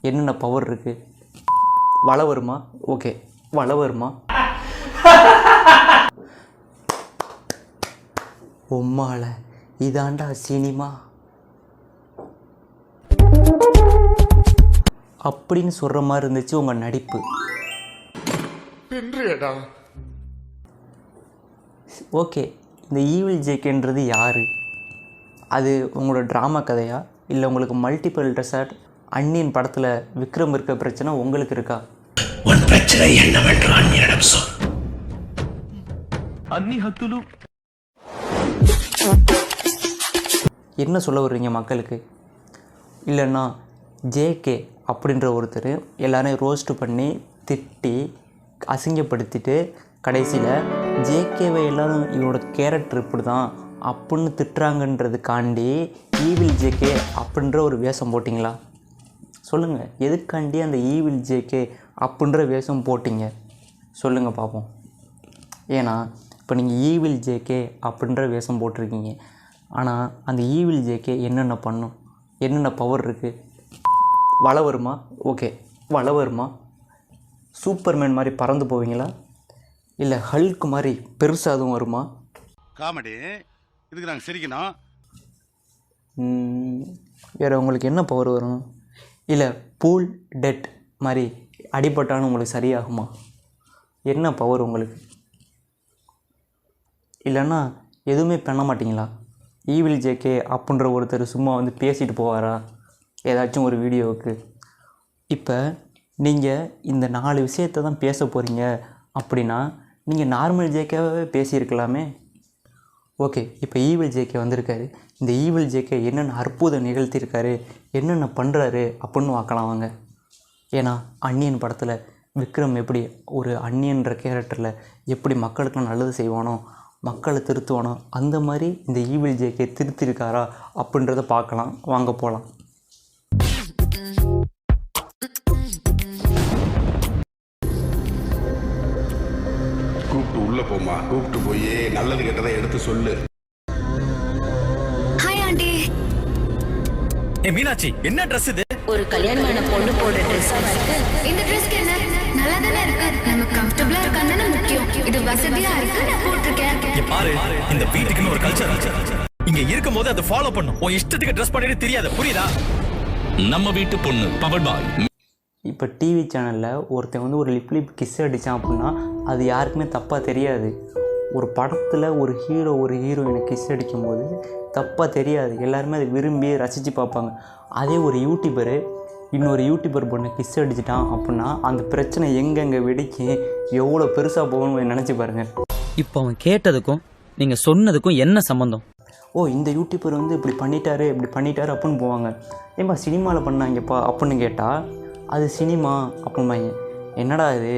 என்னென்ன பவர் இருக்குது? வலை வருமா? ஓகே, வலை வருமா? உம்மால இதாண்டா சினிமா அப்படின்னு சொல்கிற மாதிரி இருந்துச்சு உங்கள் நடிப்பு. ஓகே, இந்த ஈவில் ஜேகேன்றது யார்? அது உங்களோட ட்ராமா கதையா, இல்லை உங்களுக்கு மல்டிபிள் ரெசார்ட் அன்னியன் படத்தில் விக்ரம் இருக்க பிரச்சனை உங்களுக்கு இருக்கா? உன் பிரச்சனை என்னவென்று அந்நியனிடம் சொல். అన్ని హద్దులు என்ன சொல்ல வர்றீங்க மக்களுக்கு? இல்லைன்னா ஜேகே அப்படின்ற ஒருத்தர் எல்லாரையும் ரோஸ்ட் பண்ணி திட்டி அசிங்கப்படுத்திட்டு கடைசியில் ஜேகேவை எல்லோரும் இவனோட கேரக்டர் இப்படி தான் அப்படின்னு திட்டுறாங்கன்றதுக்காண்டி ஈவில் ஜேகே அப்படின்ற ஒரு வேஷம் போட்டிங்களா? சொல்லுங்கள், எதுக்காண்டி அந்த ஈவில் ஜேகே அப்படின்ற வேஷம் போட்டிங்க? சொல்லுங்கள் பார்ப்போம். ஏன்னா இப்போ நீங்கள் ஈவில் ஜேகே அப்படின்ற வேஷம் போட்டிருக்கீங்க. ஆனால் அந்த ஈவில் ஜேகே என்னென்ன பண்ணும்? என்னென்ன பவர் இருக்குது? வலை வருமா? ஓகே, வலை வருமா? சூப்பர்மேன் மாதிரி பறந்து போவீங்களா? இல்லை ஹல்க் மாதிரி பெருசாக அதுவும் வருமா? காமெடி இதுக்கு நாங்கள் சிரிக்கணும். வேறு உங்களுக்கு என்ன பவர் வரும்? இல்லை பூல் டெட் மாதிரி அடிபட்டாலும் உங்களுக்கு சரியாகுமா? என்ன பவர் உங்களுக்கு? இல்லைன்னா எதுவுமே பண்ண மாட்டிங்களா? ஈவில் ஜேகே அப்படின்ற ஒருத்தர் சும்மா வந்து பேசிட்டு போவாரா ஏதாச்சும் ஒரு வீடியோவுக்கு? இப்போ நீங்கள் இந்த 4 விஷயத்தை தான் பேச போகிறீங்க அப்படின்னா நீங்கள் நார்மல் ஜேகேவே பேசியிருக்கலாமே. ஓகே, இப்போ ஈவில் ஜேகே வந்திருக்காரு. இந்த ஈவில் ஜேகே என்னென்ன அற்புதம் நிகழ்த்தியிருக்காரு, என்னென்ன பண்ணுறாரு அப்படின்னு பார்க்கலாம் வாங்க. ஏன்னா அந்நியன் படத்தில் விக்ரம் எப்படி ஒரு அந்நியன்ற கேரக்டரில் எப்படி மக்களுக்கெல்லாம் நல்லது செய்வானோ, மக்களை திருத்துவானோ, அந்த மாதிரி இந்த ஈவில் ஜேகே திருத்திருக்காரா அப்படின்றத பார்க்கலாம் வாங்க, போகலாம். கூப்பிட்டு உள்ள போமா, கூப்பிட்டு போய் நல்லது கெட்டதை எடுத்து சொல்லு. Hi aunty. ஏ மீனாட்சி, என்ன ட்ரெஸ் இது? ஒரு கல்யாணமான பொண்ணு போடுற ட்ரெஸ் இருக்கு. இந்த ட்ரெஸ்க்கு என்ன நல்லா தானே இருக்கு. நம்ம கம்ஃபர்ட்டபிளா இருக்கான்னு தானே முக்கியம். இது வசதியா இருக்கு, நான் போட்டிருக்கேன். இங்க பாரு, இந்த வீட்டுக்குன்னு ஒரு கல்ச்சர் இங்க இருக்கும் போது அதை ஃபாலோ பண்ணும். உன் இஷ்டத்துக்கு ட்ரெஸ் பண்ணிட்டு தெரியாது, புரியுதா? நம்ம வீட்டு பொண்ணு பவர் பாய். இப்போ டிவி சேனலில் ஒருத்தன் வந்து ஒரு லிப் கிஸ் அடித்தான் அப்படின்னா அது யாருக்குமே தப்பாக தெரியாது. ஒரு படத்தில் ஒரு ஹீரோ ஒரு ஹீரோயினை கிஸ் அடிக்கும்போது தப்பாக தெரியாது, எல்லாருமே அதை விரும்பி ரசித்து பார்ப்பாங்க. அதே ஒரு யூடியூபரு இன்னொரு யூடியூபர் பொண்ணு கிஸ் அடிச்சிட்டான் அப்படின்னா அந்த பிரச்சனை எங்கெங்கே வெடிக்கு எவ்வளோ பெருசாக போகணும்னு நினச்சி பாருங்கள். இப்போ அவன் கேட்டதுக்கும் நீங்கள் சொன்னதுக்கும் என்ன சம்மந்தம்? ஓ, இந்த யூடியூபர் வந்து இப்படி பண்ணிட்டாரு அப்படின்னு போவாங்க. ஏன்பா சினிமாவில் பண்ணாங்கப்பா அப்படின்னு கேட்டால் அது சினிமா அப்படிம்பாங்க. என்னடா இது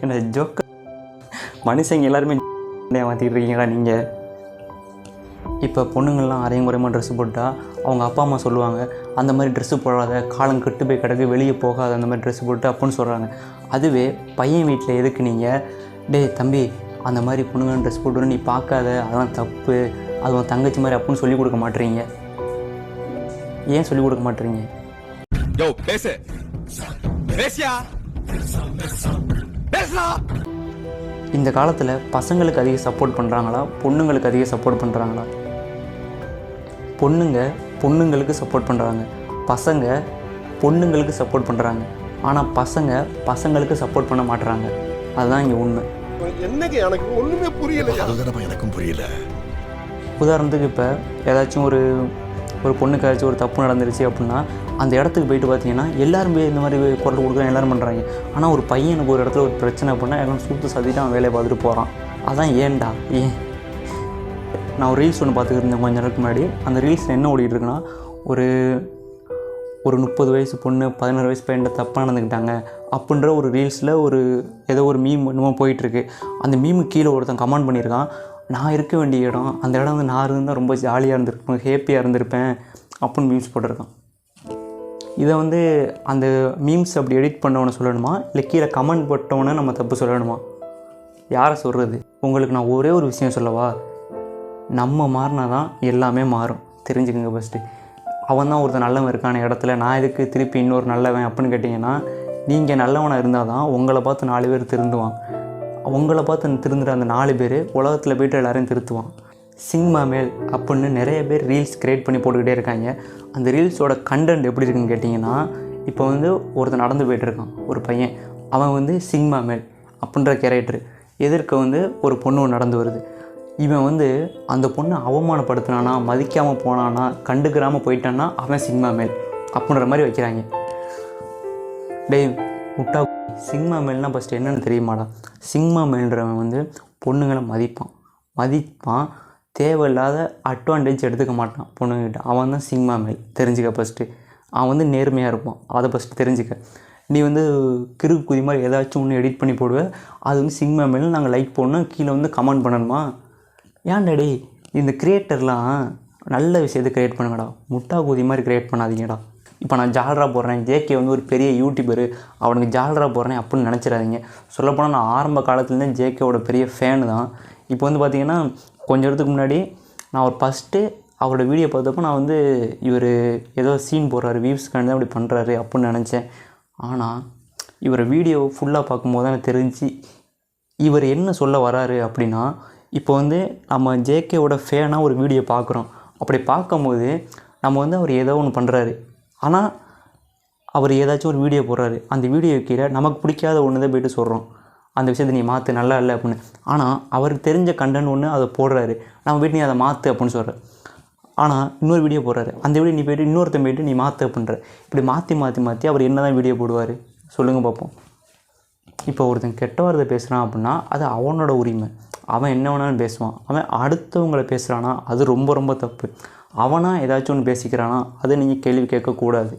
என்ன ஜோக்க மனுஷங்க எல்லாருமே மாற்றிட்டு இருக்கீங்களா நீங்கள்? இப்போ பொண்ணுங்கள்லாம் அரையும் குறையமாக ட்ரெஸ்ஸு போட்டால் அவங்க அப்பா அம்மா சொல்லுவாங்க, அந்த மாதிரி ட்ரெஸ்ஸு போடாத, காலம் கெட்டு போய் கிடக்கு, வெளியே போகாத, அந்த மாதிரி ட்ரெஸ்ஸு போட்டு அப்படின்னு சொல்கிறாங்க. அதுவே பையன் வீட்டில் எதுக்கு நீங்கள் டேய் தம்பி அந்த மாதிரி பொண்ணுங்க ட்ரெஸ் போட்டு நீ பார்க்காத, அதெல்லாம் தப்பு, அது உன் தங்கச்சி மாதிரி அப்படின்னு சொல்லிக் கொடுக்க மாட்டேறீங்க? ஏன் சொல்லிக் கொடுக்க மாட்டேறீங்க? இந்த காலத்தில் பசங்களுக்கு அதிக சப்போர்ட் பண்ணுறாங்களா, பொண்ணுங்களுக்கு அதிக சப்போர்ட் பண்ணுறாங்களா? பொண்ணுங்களுக்கு சப்போர்ட் பண்ணுறாங்க, பசங்க பொண்ணுங்களுக்கு சப்போர்ட் பண்ணுறாங்க. ஆனால் பசங்க பசங்களுக்கு சப்போர்ட் பண்ண மாட்டுறாங்க. அதுதான் இங்கே உண்மை. என்னங்க எனக்கு ஒண்ணுமே புரியல. அதுதான் எனக்கும் புரியல. உதாரணத்துக்கு இப்போ ஏதாச்சும் ஒரு பொண்ணுக்கு ஏதாச்சும் ஒரு தப்பு நடந்துருச்சு அப்படின்னா அந்த இடத்துக்கு போயிட்டு பார்த்தீங்கன்னா எல்லாரும் போய் இந்த மாதிரி குரல் கொடுக்குறாங்க, எல்லோரும் பண்ணுறாங்க. ஆனால் ஒரு பையனுக்கு ஒரு இடத்துல ஒரு பிரச்சனை அப்படின்னா எல்லாம் சூத்து சதிட்டு அவன் வேலையை பார்த்துட்டு போகிறான். அதான் ஏன்டா ஏன்? நான் ஒரு ரீல்ஸ் ஒன்று பார்த்துக்கிட்டு இருந்தேன் கொஞ்ச நேரத்துக்கு முன்னாடி. அந்த ரீல்ஸில் என்ன ஓடிட்டு இருக்குன்னா, ஒரு 30 வயசு பொண்ணு 16 வயசு பையன்கிட்ட தப்பாக நடந்துக்கிட்டாங்க அப்படின்ற ஒரு ரீல்ஸில் ஏதோ ஒரு மீம் என்னமோ போயிட்டுருக்கு. அந்த மீமு கீழே ஒருத்தன் கமெண்ட் பண்ணியிருக்கான், நான் இருக்க வேண்டிய இடம் அந்த இடம் வந்து நான் இருந்தால் ரொம்ப ஜாலியாக இருந்திருப்பேன், ஹேப்பியாக இருந்திருப்பேன் அப்படின்னு மீம்ஸ் போட்டிருக்கான். இதை வந்து அந்த மீம்ஸ் அப்படி எடிட் பண்ணவனை சொல்லணுமா, இல்லை கீழே கமெண்ட் போட்டவனை நம்ம தப்பு சொல்லணுமா? யாரை சொல்கிறது? உங்களுக்கு நான் ஒரே ஒரு விஷயம் சொல்லவா, நம்ம மாறினா தான் எல்லாமே மாறும், தெரிஞ்சுக்கோங்க ஃபஸ்ட்டு. அவன் தான் ஒருத்தன் நல்லவன் இருக்கான இடத்துல நான் எதுக்கு திருப்பி இன்னொரு நல்லவன் அப்படின்னு கேட்டிங்கன்னா, நீங்கள் நல்லவனாக இருந்தால் தான் உங்களை பார்த்து 4 பேர் திருந்துவான். உங்களை பார்த்து திருந்துற அந்த 4 பேர் உலகத்தில் போய்ட்டு எல்லாரையும் திருத்துவான். சிங்மா மேல் அப்படின்னு நிறைய பேர் ரீல்ஸ் க்ரியேட் பண்ணி போட்டுக்கிட்டே இருக்காங்க. அந்த ரீல்ஸோட கண்டென்ட் எப்படி இருக்குன்னு கேட்டிங்கன்னா, இப்போ வந்து ஒருத்தன் நடந்து போய்ட்டுருக்கான், ஒரு பையன். அவன் வந்து சிங்மா மேல் அப்படின்ற கேரக்டர். எதிர்க்க வந்து ஒரு பொண்ணு நடந்து வருது. இவன் வந்து அந்த பொண்ணை அவமானப்படுத்தினானா, மதிக்காமல் போனானா, கண்டுக்கிறாமல் போயிட்டான்னா அவன் சிங்மா மேல் அப்படின்ற மாதிரி வைக்கிறாங்க. டேய் முட்டா, சிங்மா மேல்னால் ஃபஸ்ட்டு என்னென்னு தெரியுமாடா? சிங்மா மேல்ன்றவன் வந்து பொண்ணுங்களை மதிப்பான், தேவையில்லாத அட்வான்டேஜ் எடுத்துக்க மாட்டான் பொண்ணுங்கிட்ட. அவன் தான் சிங்மா மேல், தெரிஞ்சுக்க ஃபஸ்ட்டு. அவன் வந்து நேர்மையாக இருப்பான், அதை ஃபஸ்ட்டு தெரிஞ்சுக்க. நீ வந்து கிறுக்கு குதி மாதிரி ஏதாச்சும் ஒன்று எடிட் பண்ணி போடுவேன், அது வந்து சிங்மா மேல் நாங்கள் லைக் போடணும், கீழே வந்து கமெண்ட் பண்ணணுமா? ஏன்டா டேய், இந்த க்ரியேட்டர்லாம் நல்ல விஷயத்தை க்ரியேட் பண்ணுங்கடா, முட்டா கூதி மாதிரி க்ரியேட் பண்ணாதீங்கடா. இப்போ நான் ஜால்ரா போடுறேன், ஜேகே வந்து ஒரு பெரிய யூடியூபரு, அவனுக்கு ஜால்ரா போடுறேன் அப்படின்னு நினச்சிடாதீங்க. சொல்லப்போனால் நான் ஆரம்ப காலத்துலேருந்தே ஜேகேவோட பெரிய ஃபேனு தான். இப்போ வந்து பார்த்திங்கன்னா கொஞ்சம் இடத்துக்கு முன்னாடி நான் ஒரு ஃபஸ்ட்டு அவரோட வீடியோ பார்த்தப்போ நான் வந்து இவர் ஏதோ சீன் போடுறாரு, வியூஸ்க்காண்டி தான் இப்படி பண்ணுறாரு அப்படின்னு நினச்சேன். ஆனால் இவர் வீடியோ ஃபுல்லாக பார்க்கும்போது தான் எனக்கு தெரிஞ்சு இவர் என்ன சொல்ல வராரு அப்படின்னா, இப்போ வந்து நம்ம ஜேகேவோட ஃபேனாக ஒரு வீடியோ பார்க்குறோம். அப்படி பார்க்கும்போது நம்ம வந்து அவர் ஏதோ ஒன்று பண்ணுறாரு, ஆனால் அவர் ஏதாச்சும் ஒரு வீடியோ போடுறாரு. அந்த வீடியோ கீழே நமக்கு பிடிக்காத ஒன்று தான் போய்ட்டு சொல்கிறோம், அந்த விஷயத்தை நீ மாற்று, நல்லா இல்லை அப்படின்னு. ஆனால் அவருக்கு தெரிஞ்ச கண்டென்ட் ஒன்று அதை போடுறாரு, நம்ம போய்ட்டு நீ அதை மாற்று அப்படின்னு சொல்கிறேன். ஆனால் இன்னொரு வீடியோ போடுறாரு, அந்த வீடியோ நீ போய்ட்டு இன்னொருத்தன் போய்ட்டு நீ மாற்று அப்படின்ற. இப்படி மாற்றி அவர் என்ன தான் வீடியோ போடுவார் சொல்லுங்கள் பார்ப்போம். இப்போ ஒருத்தன் கெட்ட வார்த்தை பேசுகிறான் அப்படின்னா அது அவனோட உரிமை, அவன் என்ன வேணாலும் பேசுவான். அவன் அடுத்தவங்களை பேசுகிறானா அது ரொம்ப ரொம்ப தப்பு. அவனாக ஏதாச்சும் ஒன்று பேசிக்கிறானா அதை நீங்கள் கேள்வி கேட்கக்கூடாது.